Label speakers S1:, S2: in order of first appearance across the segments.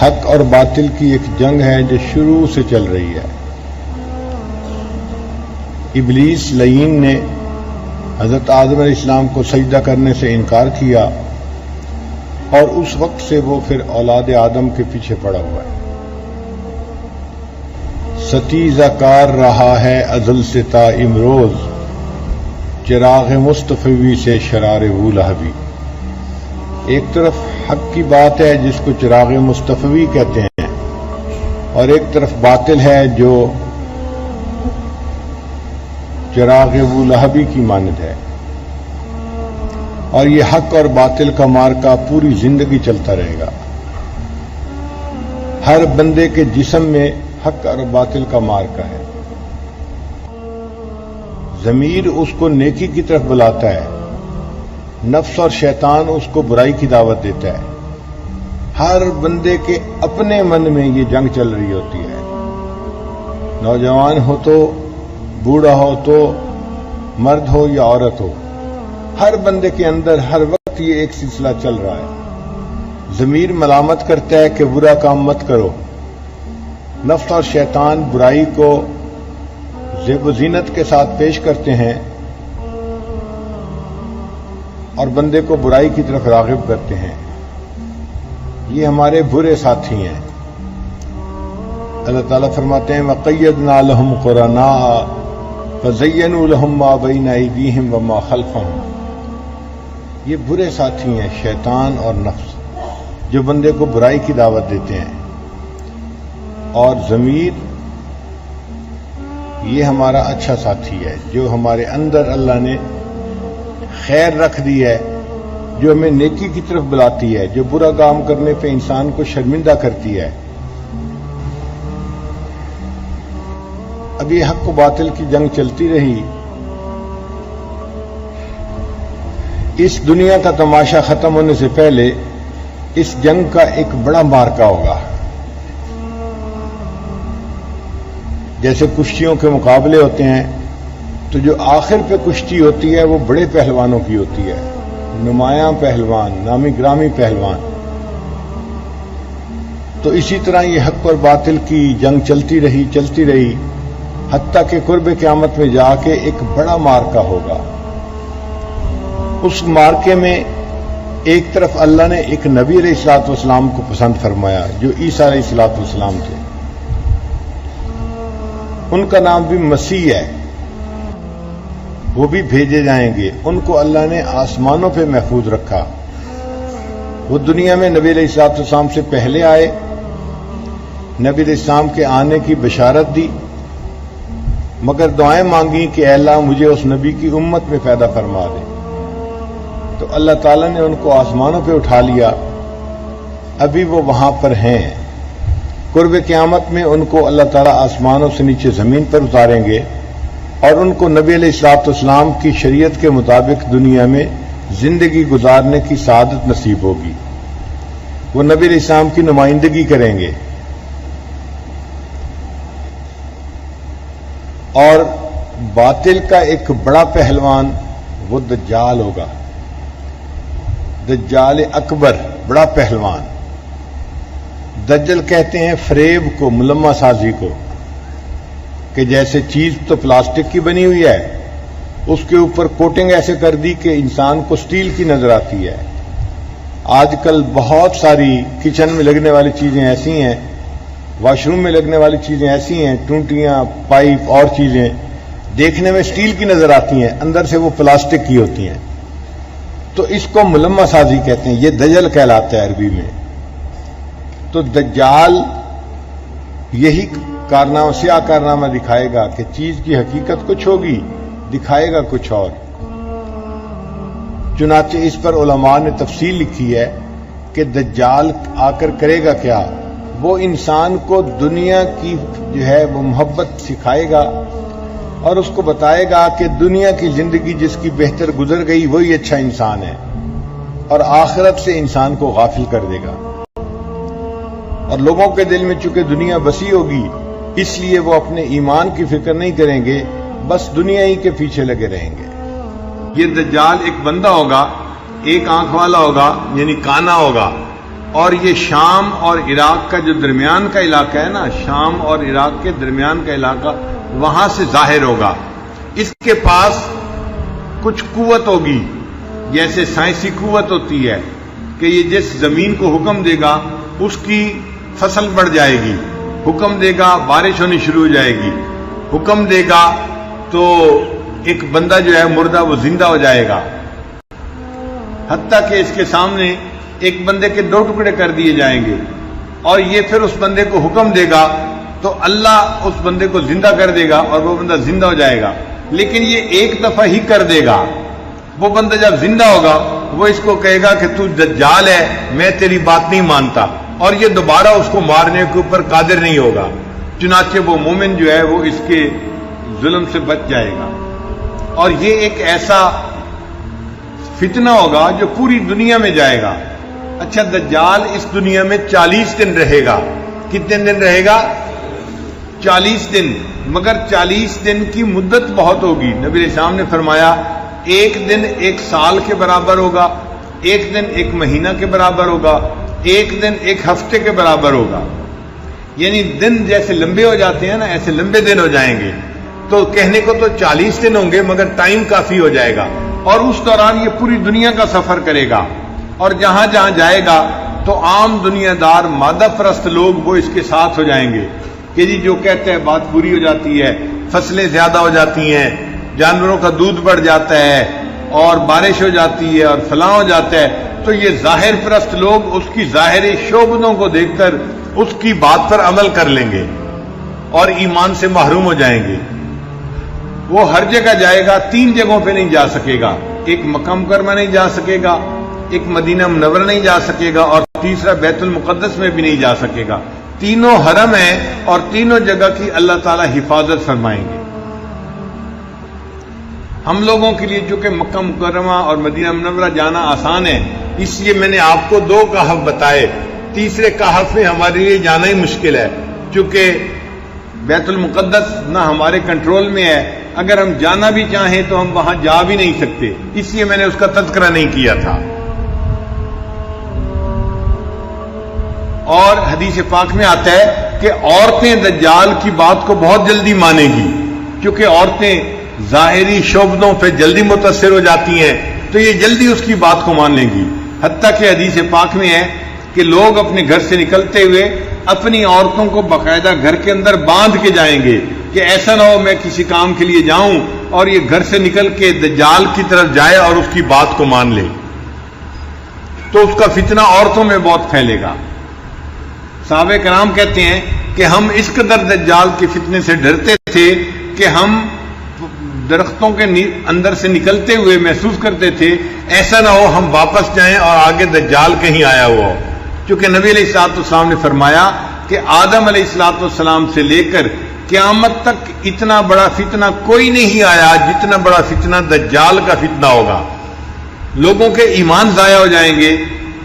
S1: حق اور باطل کی ایک جنگ ہے جو شروع سے چل رہی ہے۔ ابلیس لعین نے حضرت آدم علیہ السلام کو سجدہ کرنے سے انکار کیا اور اس وقت سے وہ پھر اولاد آدم کے پیچھے پڑا ہوا ہے۔ ستیزہ کار رہا ہے ازل سے تا امروز، چراغ مصطفی سے شرار وہ لہبی۔ ایک طرف حق کی بات ہے جس کو چراغ مصطفی کہتے ہیں، اور ایک طرف باطل ہے جو چراغ وہ لہبی کی مانند ہے، اور یہ حق اور باطل کا مارکا پوری زندگی چلتا رہے گا۔ ہر بندے کے جسم میں حق اور باطل کا مارکا ہے۔ ضمیر اس کو نیکی کی طرف بلاتا ہے، نفس اور شیطان اس کو برائی کی دعوت دیتا ہے۔ ہر بندے کے اپنے من میں یہ جنگ چل رہی ہوتی ہے، نوجوان ہو تو، بوڑھا ہو تو، مرد ہو یا عورت ہو، ہر بندے کے اندر ہر وقت یہ ایک سلسلہ چل رہا ہے۔ ضمیر ملامت کرتا ہے کہ برا کام مت کرو، نفس اور شیطان برائی کو زیب و زینت کے ساتھ پیش کرتے ہیں اور بندے کو برائی کی طرف راغب کرتے ہیں۔ یہ ہمارے برے ساتھی ہیں۔ اللہ تعالیٰ فرماتے ہیں وَقَيَّدْنَا لَهُمْ قُرَنَاءَ فَزَيَّنُوا لَهُم مَّا بَيْنَ أَيْدِيهِمْ وَمَا خَلْفَهُمْ۔ یہ برے ساتھی ہیں، شیطان اور نفس، جو بندے کو برائی کی دعوت دیتے ہیں۔ اور ضمیر یہ ہمارا اچھا ساتھی ہے، جو ہمارے اندر اللہ نے خیر رکھ دی ہے، جو ہمیں نیکی کی طرف بلاتی ہے، جو برا کام کرنے پہ انسان کو شرمندہ کرتی ہے۔ اب یہ حق و باطل کی جنگ چلتی رہی۔ اس دنیا کا تماشا ختم ہونے سے پہلے اس جنگ کا ایک بڑا مارکا ہوگا۔ جیسے کشتیوں کے مقابلے ہوتے ہیں تو جو آخر پہ کشتی ہوتی ہے وہ بڑے پہلوانوں کی ہوتی ہے، نمایاں پہلوان، نامی گرامی پہلوان۔ تو اسی طرح یہ حق اور باطل کی جنگ چلتی رہی حتیٰ کہ قرب قیامت میں جا کے ایک بڑا مارکا ہوگا۔ اس مارکے میں ایک طرف اللہ نے ایک نبی علیہ الصلوۃ والسلام کو پسند فرمایا جو عیسیٰ علیہ الصلوۃ والسلام تھے۔ ان کا نام بھی مسیح ہے، وہ بھی بھیجے جائیں گے۔ ان کو اللہ نے آسمانوں پہ محفوظ رکھا۔ وہ دنیا میں نبی علیہ الصلوۃ والسلام سے پہلے آئے، نبی علیہ السلام کے آنے کی بشارت دی، مگر دعائیں مانگی کہ اے اللہ مجھے اس نبی کی امت میں پیدا فرما دے۔ تو اللہ تعالیٰ نے ان کو آسمانوں پہ اٹھا لیا، ابھی وہ وہاں پر ہیں۔ قرب قیامت میں ان کو اللہ تعالیٰ آسمانوں سے نیچے زمین پر اتاریں گے اور ان کو نبی علیہ الصلوۃ والسلام کی شریعت کے مطابق دنیا میں زندگی گزارنے کی سعادت نصیب ہوگی۔ وہ نبی علیہ السلام کی نمائندگی کریں گے، اور باطل کا ایک بڑا پہلوان وہ دجال ہوگا، دجال اکبر، بڑا پہلوان۔ دجل کہتے ہیں فریب کو، ملمہ سازی کو، کہ جیسے چیز تو پلاسٹک کی بنی ہوئی ہے، اس کے اوپر کوٹنگ ایسے کر دی کہ انسان کو سٹیل کی نظر آتی ہے۔ آج کل بہت ساری کچن میں لگنے والی چیزیں ایسی ہیں، واش روم میں لگنے والی چیزیں ایسی ہیں، ٹونٹیاں، پائپ اور چیزیں دیکھنے میں سٹیل کی نظر آتی ہیں، اندر سے وہ پلاسٹک کی ہوتی ہیں۔ تو اس کو ملمہ سازی کہتے ہیں، یہ دجل کہلاتا ہے عربی میں۔ تو دجال یہی کارنامہ، سیاہ کارنامہ دکھائے گا کہ چیز کی حقیقت کچھ ہوگی، دکھائے گا کچھ اور۔ چنانچہ اس پر علماء نے تفصیل لکھی ہے کہ دجال آ کر کرے گا کیا؟ وہ انسان کو دنیا کی جو ہے وہ محبت سکھائے گا اور اس کو بتائے گا کہ دنیا کی زندگی جس کی بہتر گزر گئی وہی اچھا انسان ہے، اور آخرت سے انسان کو غافل کر دے گا۔ اور لوگوں کے دل میں چونکہ دنیا بسی ہوگی، اس لیے وہ اپنے ایمان کی فکر نہیں کریں گے، بس دنیا ہی کے پیچھے لگے رہیں گے۔ یہ دجال ایک بندہ ہوگا، ایک آنکھ والا ہوگا، یعنی کانا ہوگا، اور یہ شام اور عراق کا جو درمیان کا علاقہ ہے نا، شام اور عراق کے درمیان کا علاقہ، وہاں سے ظاہر ہوگا۔ اس کے پاس کچھ قوت ہوگی، جیسے سائنسی قوت ہوتی ہے کہ یہ جس زمین کو حکم دے گا اس کی فصل بڑھ جائے گی، حکم دے گا بارش ہونی شروع ہو جائے گی، حکم دے گا تو ایک بندہ جو ہے مردہ وہ زندہ ہو جائے گا، حتیٰ کہ اس کے سامنے ایک بندے کے 2 ٹکڑے کر دیے جائیں گے، اور یہ پھر اس بندے کو حکم دے گا تو اللہ اس بندے کو زندہ کر دے گا اور وہ بندہ زندہ ہو جائے گا، لیکن یہ ایک دفعہ ہی کر دے گا۔ وہ بندہ جب زندہ ہوگا وہ اس کو کہے گا کہ تو دجال ہے، میں تیری بات نہیں مانتا، اور یہ دوبارہ اس کو مارنے کے اوپر قادر نہیں ہوگا، چنانچہ وہ مومن جو ہے وہ اس کے ظلم سے بچ جائے گا۔ اور یہ ایک ایسا فتنہ ہوگا جو پوری دنیا میں جائے گا۔ اچھا، دجال اس دنیا میں 40 دن رہے گا۔ کتنے دن رہے گا؟ 40 دن، مگر 40 دن کی مدت بہت ہوگی۔ نبی علیہ السلام نے فرمایا ایک دن 1 سال کے برابر ہوگا، ایک دن 1 مہینہ کے برابر ہوگا، ایک دن 1 ہفتے کے برابر ہوگا، یعنی دن جیسے لمبے ہو جاتے ہیں نا، ایسے لمبے دن ہو جائیں گے۔ تو کہنے کو تو 40 دن ہوں گے مگر ٹائم کافی ہو جائے گا، اور اس دوران یہ پوری دنیا کا سفر کرے گا، اور جہاں جہاں جائے گا تو عام دنیا دار مادہ پرست لوگ وہ اس کے ساتھ ہو جائیں گے کہ جی جو کہتے ہیں بات پوری ہو جاتی ہے، فصلیں زیادہ ہو جاتی ہیں، جانوروں کا دودھ بڑھ جاتا ہے، اور بارش ہو جاتی ہے، اور فلاں ہو جاتا ہے۔ تو یہ ظاہر پرست لوگ اس کی ظاہری شعبدوں کو دیکھ کر اس کی بات پر عمل کر لیں گے اور ایمان سے محروم ہو جائیں گے۔ وہ ہر جگہ جائے گا، 3 جگہوں پہ نہیں جا سکے گا، ایک مکہ مکرمہ نہیں جا سکے گا، ایک مدینہ منورہ نہیں جا سکے گا، اور تیسرا بیت المقدس میں بھی نہیں جا سکے گا۔ تینوں حرم ہیں اور تینوں جگہ کی اللہ تعالی حفاظت فرمائیں گے۔ ہم لوگوں کے لیے چونکہ مکہ مکرمہ اور مدینہ منورہ جانا آسان ہے، اس لیے میں نے آپ کو 2 کہف بتائے، تیسرے کہف میں ہمارے لیے جانا ہی مشکل ہے، چونکہ بیت المقدس نہ ہمارے کنٹرول میں ہے، اگر ہم جانا بھی چاہیں تو ہم وہاں جا بھی نہیں سکتے، اس لیے میں نے اس کا تذکرہ نہیں کیا تھا۔ اور حدیث پاک میں آتا ہے کہ عورتیں دجال کی بات کو بہت جلدی مانیں گی، کیونکہ عورتیں ظاہری شعبدوں پہ جلدی متاثر ہو جاتی ہیں، تو یہ جلدی اس کی بات کو مان لیں گی۔ حتیٰ کہ حدیث پاک میں ہے کہ لوگ اپنے گھر سے نکلتے ہوئے اپنی عورتوں کو باقاعدہ گھر کے اندر باندھ کے جائیں گے کہ ایسا نہ ہو میں کسی کام کے لیے جاؤں اور یہ گھر سے نکل کے دجال کی طرف جائے اور اس کی بات کو مان لے، تو اس کا فتنہ عورتوں میں بہت پھیلے گا۔ صحابہ کرام کہتے ہیں کہ ہم اس قدر دجال کے فتنے سے ڈرتے تھے کہ ہم درختوں کے اندر سے نکلتے ہوئے محسوس کرتے تھے ایسا نہ ہو ہم واپس جائیں اور آگے دجال کہیں آیا ہوا ہو، کیونکہ نبی علیہ الصلوۃ والسلام نے فرمایا کہ آدم علیہ الصلوۃ والسلام سے لے کر قیامت تک اتنا بڑا فتنہ کوئی نہیں آیا جتنا بڑا فتنہ دجال کا فتنہ ہوگا۔ لوگوں کے ایمان ضائع ہو جائیں گے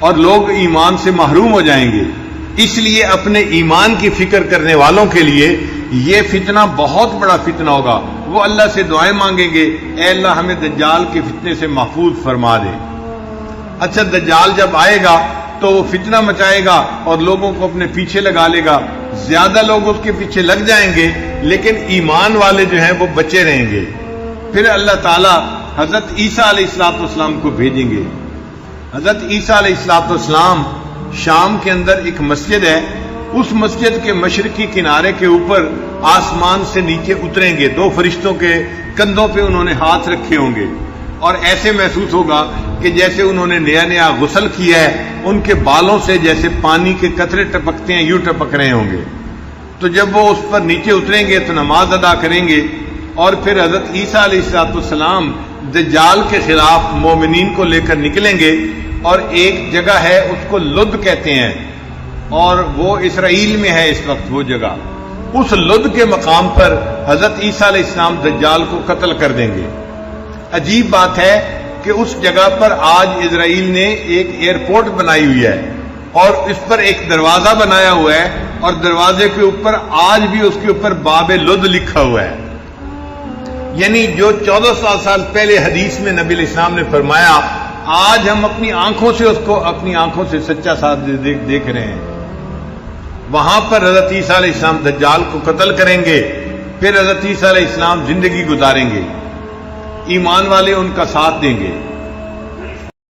S1: اور لوگ ایمان سے محروم ہو جائیں گے، اس لیے اپنے ایمان کی فکر کرنے والوں کے لیے یہ فتنہ بہت بڑا فتنہ ہوگا۔ وہ اللہ سے دعائیں مانگیں گے، اے اللہ ہمیں دجال کے فتنے سے محفوظ فرما دے۔ اچھا، دجال جب آئے گا تو وہ فتنہ مچائے گا اور لوگوں کو اپنے پیچھے لگا لے گا، زیادہ لوگ اس کے پیچھے لگ جائیں گے لیکن ایمان والے جو ہیں وہ بچے رہیں گے۔ پھر اللہ تعالیٰ حضرت عیسیٰ علیہ السلام کو بھیجیں گے۔ حضرت عیسیٰ علیہ السلام شام کے اندر ایک مسجد ہے، اس مسجد کے مشرقی کنارے کے اوپر آسمان سے نیچے اتریں گے، 2 فرشتوں کے کندھوں پہ انہوں نے ہاتھ رکھے ہوں گے، اور ایسے محسوس ہوگا کہ جیسے انہوں نے نیا غسل کیا ہے، ان کے بالوں سے جیسے پانی کے قطرے ٹپکتے ہیں یوں ٹپک رہے ہوں گے۔ تو جب وہ اس پر نیچے اتریں گے تو نماز ادا کریں گے، اور پھر حضرت عیسیٰ علیہ السلام دجال کے خلاف مومنین کو لے کر نکلیں گے، اور ایک جگہ ہے اس کو لد کہتے ہیں، اور وہ اسرائیل میں ہے اس وقت وہ جگہ، اس لد کے مقام پر حضرت عیسیٰ علیہ السلام دجال کو قتل کر دیں گے۔ عجیب بات ہے کہ اس جگہ پر آج اسرائیل نے ایک ایئرپورٹ بنائی ہوئی ہے اور اس پر ایک دروازہ بنایا ہوا ہے، اور دروازے کے اوپر آج بھی اس کے اوپر باب لد لکھا ہوا ہے، یعنی جو 1400 سال پہلے حدیث میں نبی علیہ السلام نے فرمایا آج ہم اپنی آنکھوں سے اس کو اپنی آنکھوں سے سچا ساتھ دیکھ رہے ہیں. وہاں پر حضرت عیسیٰ علیہ السلام دجال کو قتل کریں گے، پھر حضرت عیسیٰ علیہ السلام زندگی گزاریں گے، ایمان والے ان کا ساتھ دیں گے.